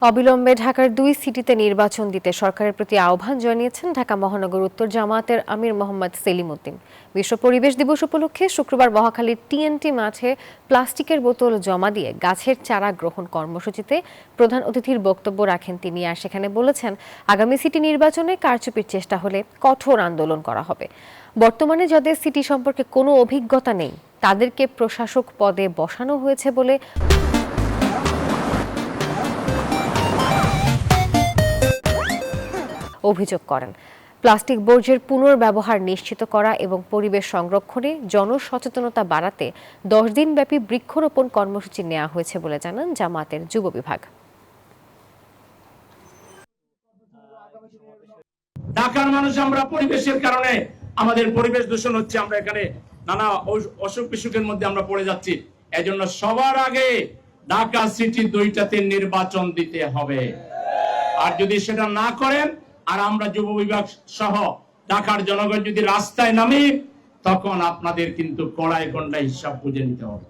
অবিলম্বে ঢাকার ২ সিটিতে নির্বাচন দিতে সরকারের প্রতি আহ্বান জানিয়েছেন ঢাকা মহানগর উত্তর জামায়াতের আমির মোহাম্মদ সেলিম উদ্দিন। বিশ্ব পরিবেশ দিবস উপলক্ষে শুক্রবার মহাখালীর টিএনটি মাঠে প্লাস্টিকের বোতল জমা দিয়ে গাছের চারা গ্রহণ কর্মসূচিতে প্রধান অতিথির বক্তব্য রাখেন তিনি। আর সেখানে বলেছেন, আগামী সিটি নির্বাচনে কারচুপির চেষ্টা হলে কঠোর আন্দোলন করা হবে। বর্তমানে যাদের সিটি সম্পর্কে কোনো অভিজ্ঞতা নেই তাদেরকে প্রশাসক পদে বসানো হয়েছে বলে অভিযোগ করেন। প্লাস্টিক বর্জ্যের পুনর্ব্যবহার নিশ্চিত করা এবং পরিবেশ সংরক্ষণে জনসচেতনতা বাড়াতে 10 দিনব্যাপী বৃক্ষরোপণ কর্মসূচি নেওয়া হয়েছে বলে জানান জামায়াতের যুব বিভাগ। ঢাকার মানুষ আমরা পরিবেশের কারণে আমাদের পরিবেশ দূষণ হচ্ছে, আমরা এখানে নানা অসুখ বিসুখের মধ্যে আমরা পড়ে যাচ্ছি। এজন্য সবার আগে ঢাকা সিটি 2টাতে নির্বাচন দিতে হবে। আর যদি সেটা না করেন, আর আমরা যুব বিভাগ সহ ঢাকার জনগণ যদি রাস্তায় নামে, তখন আপনাদের কিন্তু কড়াই গন্ডায় হিসাব বুঝে নিতে হবে।